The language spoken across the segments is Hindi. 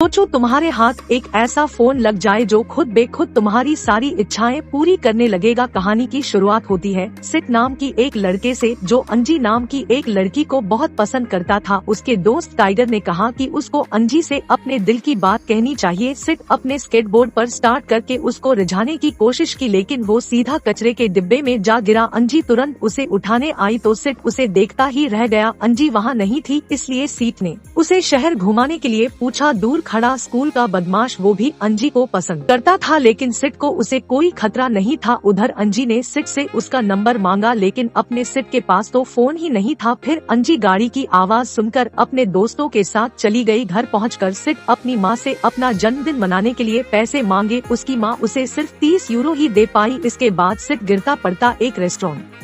सोचो तुम्हारे हाथ एक ऐसा फोन लग जाए जो खुद बेखुद तुम्हारी सारी इच्छाएं पूरी करने लगेगा। कहानी की शुरुआत होती है सिड नाम की एक लड़के से जो अंजी नाम की एक लड़की को बहुत पसंद करता था। उसके दोस्त टाइगर ने कहा कि उसको अंजी से अपने दिल की बात कहनी चाहिए। सिड अपने स्केटबोर्ड पर स्टार्ट करके उसको रिझाने की कोशिश की, लेकिन वो सीधा कचरे के डिब्बे में जा गिरा। अंजी तुरंत उसे उठाने आई तो सिड उसे देखता ही रह गया। अंजी वहाँ नहीं थी, इसलिए सिड ने उसे शहर घुमाने के लिए पूछा। दूर खड़ा स्कूल का बदमाश वो भी अंजी को पसंद करता था, लेकिन सिड को उसे कोई खतरा नहीं था। उधर अंजी ने सिड से उसका नंबर मांगा, लेकिन अपने सिड के पास तो फोन ही नहीं था। फिर अंजी गाड़ी की आवाज सुनकर अपने दोस्तों के साथ चली गई। घर पहुंचकर सिड अपनी माँ से अपना जन्मदिन मनाने के लिए पैसे मांगे। उसकी माँ उसे सिर्फ 30 यूरो ही दे पाई। इसके बाद सिड गिरता पड़ता एक रेस्टोरेंट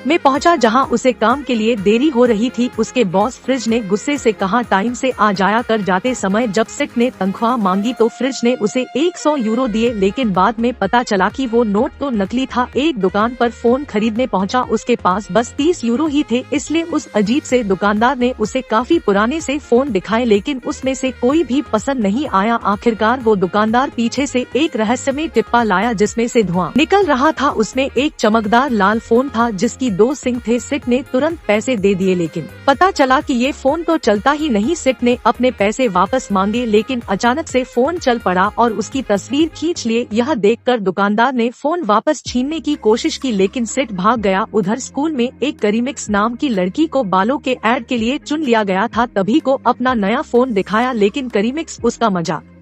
में पहुंचा जहां उसे काम के लिए देरी हो रही थी। उसके बॉस फ्रिज ने गुस्से से कहा टाइम से आ जाया कर। जाते समय जब सिड ने तनख्वाह मांगी तो फ्रिज ने उसे 100 यूरो दिए, लेकिन बाद में पता चला कि वो नोट तो नकली था। एक दुकान पर फोन खरीदने पहुंचा, उसके पास बस 30 यूरो ही थे, इसलिए उस अजीब से दुकानदार ने उसे काफी पुराने से फोन दिखाए, लेकिन उसमें से कोई भी पसंद नहीं आया। आखिरकार वो दुकानदार पीछे से एक रहस्यमय टिप्पा लाया जिसमें से धुआं निकल रहा था। उसमें एक चमकदार लाल फोन था जिसकी 2 सिंग थे। सिड ने तुरंत पैसे दे दिए, लेकिन पता चला कि ये फोन तो चलता ही नहीं। सिड ने अपने पैसे वापस मांगे, लेकिन अचानक से फोन चल पड़ा और उसकी तस्वीर खींच लिए। यह देखकर दुकानदार ने फोन वापस छीनने की कोशिश की, लेकिन सिड भाग गया। उधर स्कूल में एक करीमिक्स नाम की लड़की को बालों के ऐड के लिए चुन लिया गया था। तभी को अपना नया फोन दिखाया, लेकिन करीमिक्स उसका मजाक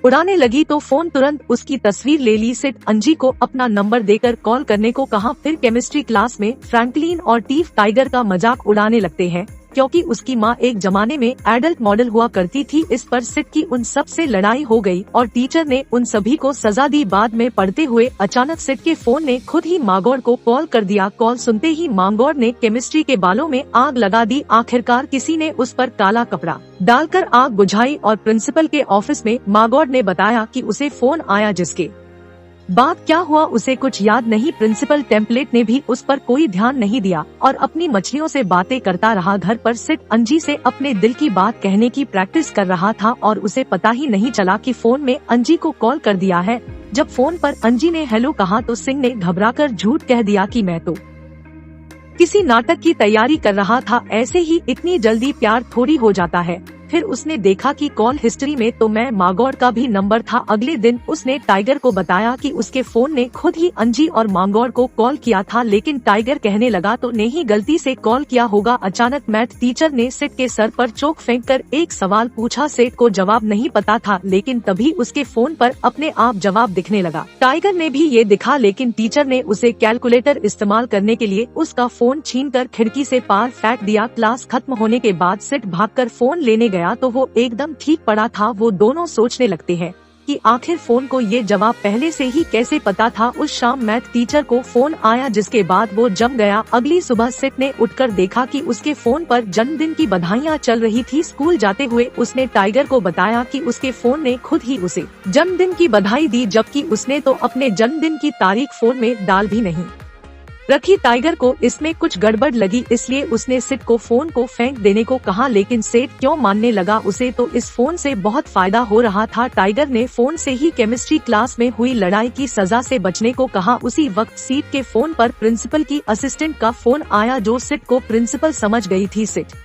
उड़ाने लगी तो फोन तुरंत उसकी तस्वीर ले ली। सिड अंजी को अपना नंबर देकर कॉल करने को कहा। फिर केमिस्ट्री क्लास में फ्रैंकलिन और टीफ टाइगर का मजाक उड़ाने लगते हैं, क्योंकि उसकी माँ एक जमाने में एडल्ट मॉडल हुआ करती थी। इस पर सिड की उन सब से लड़ाई हो गई और टीचर ने उन सभी को सजा दी। बाद में पढ़ते हुए अचानक सिड के फोन ने खुद ही मांगोड़ को कॉल कर दिया। कॉल सुनते ही मांगोड़ ने केमिस्ट्री के बालों में आग लगा दी। आखिरकार किसी ने उस पर काला कपड़ा डालकर आग बुझाई और प्रिंसिपल के ऑफिस में मांगोड़ ने बताया कि उसे फोन आया, जिसके बात क्या हुआ उसे कुछ याद नहीं। प्रिंसिपल टेम्पलेट ने भी उस पर कोई ध्यान नहीं दिया और अपनी मछलियों से बातें करता रहा। घर पर सिड अंजी से अपने दिल की बात कहने की प्रैक्टिस कर रहा था और उसे पता ही नहीं चला कि फोन में अंजी को कॉल कर दिया है। जब फोन पर अंजी ने हेलो कहा तो सिंह ने घबराकर झूठ कह दिया कि मैं तो किसी नाटक की तैयारी कर रहा था। ऐसे ही इतनी जल्दी प्यार थोड़ी हो जाता है। फिर उसने देखा कि कॉल हिस्ट्री में तो मैं मांगोड़ का भी नंबर था। अगले दिन उसने टाइगर को बताया कि उसके फोन ने खुद ही अंजी और मांगोड़ को कॉल किया था, लेकिन टाइगर कहने लगा तो ने ही गलती से कॉल किया होगा। अचानक मैथ टीचर ने सिड के सर पर चोक फेंककर एक सवाल पूछा। सिड को जवाब नहीं पता था, लेकिन तभी उसके फोन पर अपने आप जवाब दिखने लगा। टाइगर ने भी ये दिखा, लेकिन टीचर ने उसे कैलकुलेटर इस्तेमाल करने के लिए उसका फोन छीनकर खिड़की से पार फेंक दिया। क्लास खत्म होने के बाद सिड भागकर फोन लेने गया तो वो एकदम ठीक पड़ा था। वो दोनों सोचने लगते हैं कि आखिर फोन को ये जवाब पहले से ही कैसे पता था। उस शाम मैथ टीचर को फोन आया, जिसके बाद वो जम गया। अगली सुबह सिड ने उठकर देखा कि उसके फोन पर जन्मदिन की बधाइयाँ चल रही थी। स्कूल जाते हुए उसने टाइगर को बताया कि उसके फोन ने खुद ही उसे जन्मदिन की बधाई दी, जबकि उसने तो अपने जन्मदिन की तारीख फोन में डाल भी नहीं रखी। टाइगर को इसमें कुछ गड़बड़ लगी, इसलिए उसने सिड को फोन को फेंक देने को कहा, लेकिन सिड क्यों मानने लगा। उसे तो इस फोन से बहुत फायदा हो रहा था। टाइगर ने फोन से ही केमिस्ट्री क्लास में हुई लड़ाई की सजा से बचने को कहा। उसी वक्त सिड के फोन पर प्रिंसिपल की असिस्टेंट का फोन आया, जो सिड को प्रिंसिपल समझ गई थी। सिड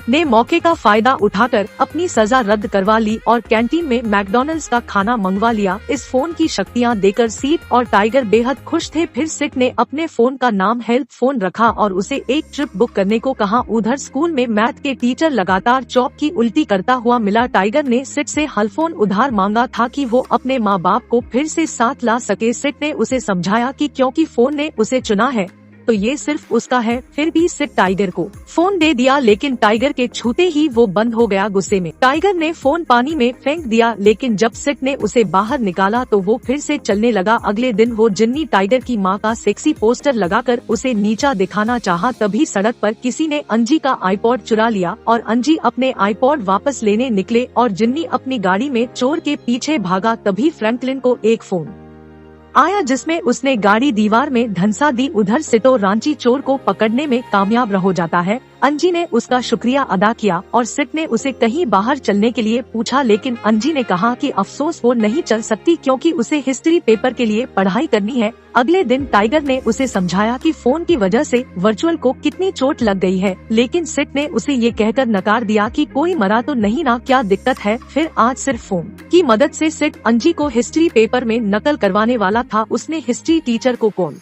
ने मौके का फायदा उठाकर अपनी सजा रद्द करवा ली और कैंटीन में मैकडॉनल्ड्स का खाना मंगवा लिया। इस फोन की शक्तियां देकर सिड और टाइगर बेहद खुश थे। फिर सिड ने अपने फोन का नाम हेल्प फोन रखा और उसे एक ट्रिप बुक करने को कहा। उधर स्कूल में मैथ के टीचर लगातार चौक की उल्टी करता हुआ मिला। टाइगर ने सिड से हलफोन उधार मांगा था कि वो अपने माँ बाप को फिर से साथ ला सके। सिड ने उसे समझाया कि क्योंकि फोन ने उसे चुना है तो ये सिर्फ उसका है। फिर भी सिड टाइगर को फोन दे दिया, लेकिन टाइगर के छूते ही वो बंद हो गया। गुस्से में टाइगर ने फोन पानी में फेंक दिया, लेकिन जब सिड ने उसे बाहर निकाला तो वो फिर से चलने लगा। अगले दिन वो जिन्नी टाइगर की माँ का सेक्सी पोस्टर लगाकर उसे नीचा दिखाना चाहा। तभी सड़क पर किसी ने अंजी का आईपॉड चुरा लिया और अंजी अपने आईपॉड वापस लेने निकले और जिन्नी अपनी गाड़ी में चोर के पीछे भागा। तभी फ्रैंकलिन को एक फोन आया जिसमें उसने गाड़ी दीवार में धंसा दी। उधर सिटो रांची चोर को पकड़ने में कामयाब हो जाता है। अंजी ने उसका शुक्रिया अदा किया और सिट ने उसे कहीं बाहर चलने के लिए पूछा, लेकिन अंजी ने कहा कि अफसोस वो नहीं चल सकती क्योंकि उसे हिस्ट्री पेपर के लिए पढ़ाई करनी है। अगले दिन टाइगर ने उसे समझाया कि फोन की वजह से वर्चुअल को कितनी चोट लग गई है, लेकिन सिट ने उसे ये कहकर नकार दिया कि कोई मरा तो नहीं ना, क्या दिक्कत है। फिर आज सिर्फ फोन की मदद से सिट अंजी को हिस्ट्री पेपर में नकल करवाने वाला था। उसने हिस्ट्री टीचर को कॉल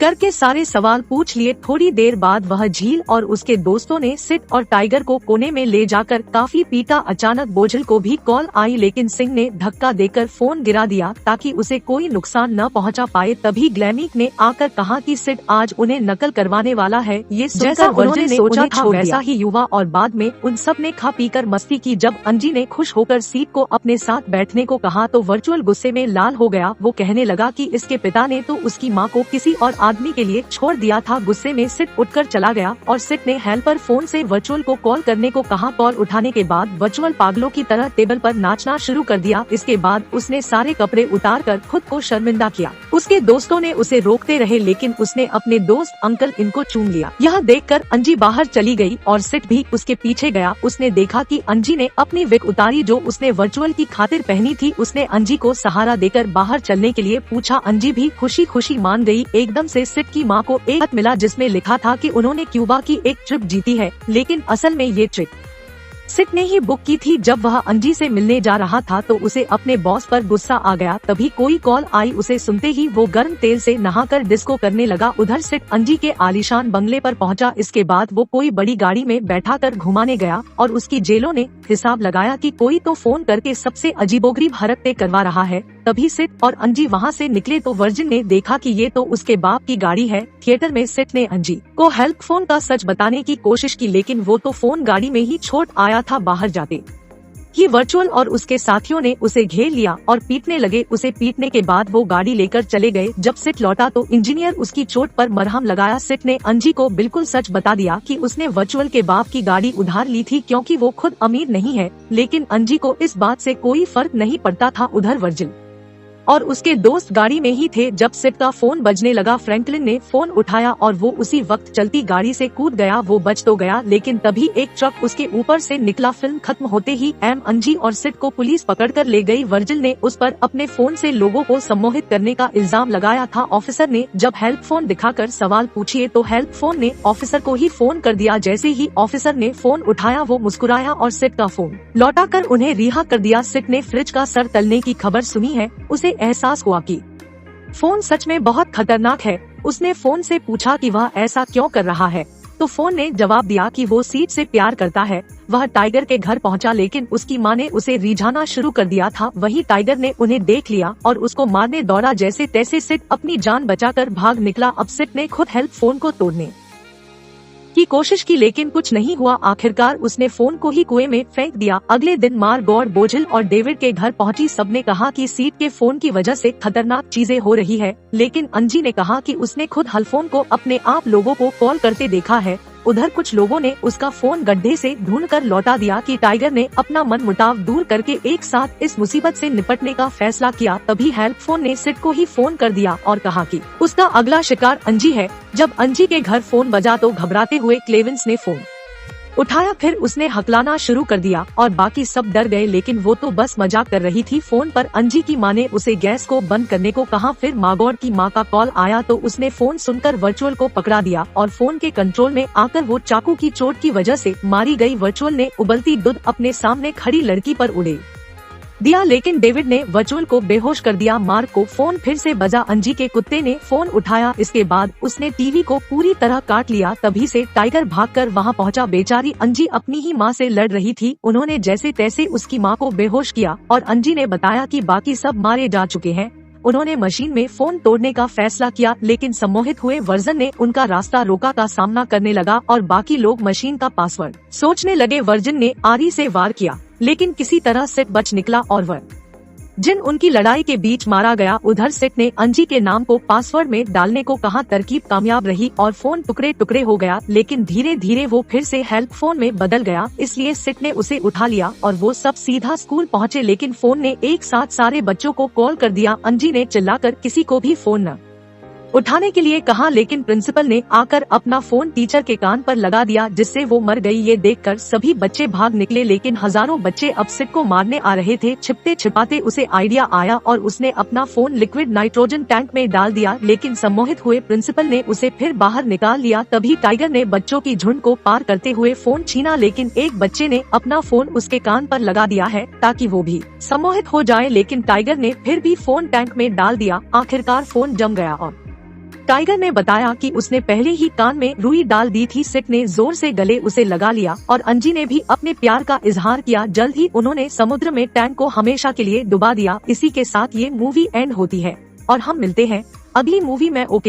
करके सारे सवाल पूछ लिए। थोड़ी देर बाद वह झील और उसके दोस्तों ने सिट और टाइगर को कोने में ले जाकर काफी पीटा। अचानक बोझल को भी कॉल आई, लेकिन सिंह ने धक्का देकर फोन गिरा दिया ताकि उसे कोई नुकसान न पहुंचा पाए। तभी ग्लैमिक ने आकर कहा कि सिट आज उन्हें नकल करवाने वाला है। ये जैसा उन्होंने सोचा था वैसा ही हुआ और बाद में उन सब ने खा पी कर मस्ती की। जब अंजी ने खुश होकर सीट को अपने साथ बैठने को कहा तो वर्चुअल गुस्से में लाल हो गया। वो कहने लगा कि इसके पिता ने तो उसकी माँ को किसी और आदमी के लिए छोड़ दिया था। गुस्से में सिट उठकर चला गया और सिट ने हेल्पर फोन से वर्चुअल को कॉल करने को कहा। कॉल उठाने के बाद वर्चुअल पागलों की तरह टेबल पर नाचना शुरू कर दिया। इसके बाद उसने सारे कपड़े उतारकर खुद को शर्मिंदा किया। उसके दोस्तों ने उसे रोकते रहे, लेकिन उसने अपने दोस्त अंकल इनको चूम लिया। यह देखकर अंजी बाहर चली गई और सिट भी उसके पीछे गया। उसने देखा कि अंजी ने अपनी विग उतारी जो उसने वर्चुअल की खातिर पहनी थी। उसने अंजी को सहारा देकर बाहर चलने के लिए पूछा। अंजी भी खुशी खुशी मान गई। एकदम से सिट की माँ को एक खत मिला जिसमें लिखा था कि उन्होंने क्यूबा की एक ट्रिप जीती है, लेकिन असल में ये ट्रिप सिट ने ही बुक की थी। जब वह अंजी से मिलने जा रहा था तो उसे अपने बॉस पर गुस्सा आ गया। तभी कोई कॉल आई। उसे सुनते ही वो गर्म तेल से नहाकर डिस्को करने लगा। उधर सिट अंजी के आलीशान बंगले पर पहुंचा। इसके बाद वो कोई बड़ी गाड़ी में बैठाकर घुमाने गया और उसकी जेलों ने हिसाब लगाया कि कोई तो फोन करके सबसे अजीबोगरीब हरकतें करवा रहा है। तभी सिट और अंजी वहाँ से निकले तो वर्जिन ने देखा कि ये तो उसके बाप की गाड़ी है। थिएटर में सिट ने अंजी को हेल्प फोन का सच बताने की कोशिश की, लेकिन वो तो फोन गाड़ी में ही छोड़ आया था। बाहर जाते ही वर्चुअल और उसके साथियों ने उसे घेर लिया और पीटने लगे। उसे पीटने के बाद वो गाड़ी लेकर चले गए। जब सिट लौटा तो इंजीनियर उसकी चोट पर मरहम लगाया। सिट ने अंजी को बिल्कुल सच बता दिया कि उसने वर्चुअल के बाप की गाड़ी उधार ली थी क्योंकि वो खुद अमीर नहीं है, लेकिन अंजी को इस बात से कोई फर्क नहीं पड़ता था। उधर वर्जिल और उसके दोस्त गाड़ी में ही थे। जब सिट का फोन बजने लगा, फ्रैंकलिन ने फोन उठाया और वो उसी वक्त चलती गाड़ी से कूद गया। वो बच तो गया, लेकिन तभी एक ट्रक उसके ऊपर से निकला। फिल्म खत्म होते ही अंजी और सिट को पुलिस पकड़कर ले गई। वर्जिल ने उस पर अपने फोन से लोगों को सम्मोहित करने का इल्जाम लगाया था। ऑफिसर ने जब हेल्प फोन दिखाकर सवाल पूछिए तो हेल्प फोन ने ऑफिसर को ही फोन कर दिया। जैसे ही ऑफिसर ने फोन उठाया वो मुस्कुराया और सिट का फोन लौटाकर उन्हें रिहा कर दिया। सिट ने फ्रिज का सर तलने की खबर सुनी है। उसे एहसास हुआ कि फोन सच में बहुत खतरनाक है। उसने फोन से पूछा कि वह ऐसा क्यों कर रहा है, तो फोन ने जवाब दिया कि वो सीट से प्यार करता है। वह टाइगर के घर पहुंचा, लेकिन उसकी मां ने उसे रिझाना शुरू कर दिया था। वहीं टाइगर ने उन्हें देख लिया और उसको मारने दौड़ा। जैसे तैसे सिट अपनी जान बचाकर भाग निकला। अब सिट ने खुद हेल्प फोन को तोड़ने की कोशिश की, लेकिन कुछ नहीं हुआ। आखिरकार उसने फोन को ही कुएं में फेंक दिया। अगले दिन मार्गॉट, बोझल और डेविड के घर पहुंची। सबने कहा कि सीट के फोन की वजह से खतरनाक चीजें हो रही है, लेकिन अंजी ने कहा कि उसने खुद हलफोन को अपने आप लोगों को कॉल करते देखा है। उधर कुछ लोगों ने उसका फोन गड्ढे से ढूंढकर लौटा दिया कि टाइगर ने अपना मनमुटाव दूर करके एक साथ इस मुसीबत से निपटने का फैसला किया। तभी हेल्प फोन ने सिट को ही फोन कर दिया और कहा कि उसका अगला शिकार अंजी है। जब अंजी के घर फोन बजा तो घबराते हुए क्लेविंस ने फोन उठाया। फिर उसने हकलाना शुरू कर दिया और बाकी सब डर गए, लेकिन वो तो बस मजाक कर रही थी। फोन पर अंजी की माँ ने उसे गैस को बंद करने को कहा। फिर मार्गॉट की माँ का कॉल आया तो उसने फोन सुनकर वर्चुअल को पकड़ा दिया और फोन के कंट्रोल में आकर वो चाकू की चोट की वजह से मारी गई। वर्चुअल ने उबलती दूध अपने सामने खड़ी लड़की पर उड़े दिया, लेकिन डेविड ने वर्चुअल को बेहोश कर दिया। मार्क को फोन फिर से बजा। अंजी के कुत्ते ने फोन उठाया। इसके बाद उसने टीवी को पूरी तरह काट लिया। तभी से टाइगर भागकर वहां पहुंचा। बेचारी अंजी अपनी ही मां से लड़ रही थी। उन्होंने जैसे तैसे उसकी मां को बेहोश किया और अंजी ने बताया कि बाकी सब मारे जा चुके हैं। उन्होंने मशीन में फोन तोड़ने का फैसला किया, लेकिन सम्मोहित हुए वर्जन ने उनका रास्ता रोका का सामना करने लगा और बाकी लोग मशीन का पासवर्ड सोचने लगे। वर्जन ने आरी से वार किया, लेकिन किसी तरह सिट बच निकला और जिन उनकी लड़ाई के बीच मारा गया। उधर सिट ने अंजी के नाम को पासवर्ड में डालने को कहा। तरकीब कामयाब रही और फोन टुकड़े टुकड़े हो गया, लेकिन धीरे धीरे वो फिर से हेल्प फोन में बदल गया। इसलिए सिट ने उसे उठा लिया और वो सब सीधा स्कूल पहुँचे, लेकिन फोन ने एक साथ सारे बच्चों को कॉल कर दिया। अंजी ने चिल्लाकर किसी को भी फोन न उठाने के लिए कहा, लेकिन प्रिंसिपल ने आकर अपना फोन टीचर के कान पर लगा दिया, जिससे वो मर गई। ये देखकर सभी बच्चे भाग निकले, लेकिन हजारों बच्चे अब सिट को मारने आ रहे थे। छिपते छिपाते उसे आइडिया आया और उसने अपना फोन लिक्विड नाइट्रोजन टैंक में डाल दिया, लेकिन सम्मोहित हुए प्रिंसिपल ने उसे फिर बाहर निकाल लिया। तभी टाइगर ने बच्चों की झुंड को पार करते हुए फोन छीना, लेकिन एक बच्चे ने अपना फोन उसके कान पर लगा दिया है ताकि वो भी सम्मोहित हो जाए, लेकिन टाइगर ने फिर भी फोन टैंक में डाल दिया। आखिरकार फोन जम गया और टाइगर ने बताया कि उसने पहले ही कान में रुई डाल दी थी। सिट ने जोर से गले उसे लगा लिया और अंजी ने भी अपने प्यार का इजहार किया। जल्द ही उन्होंने समुद्र में टैंक को हमेशा के लिए डुबा दिया। इसी के साथ ये मूवी एंड होती है और हम मिलते हैं अगली मूवी में। ओके।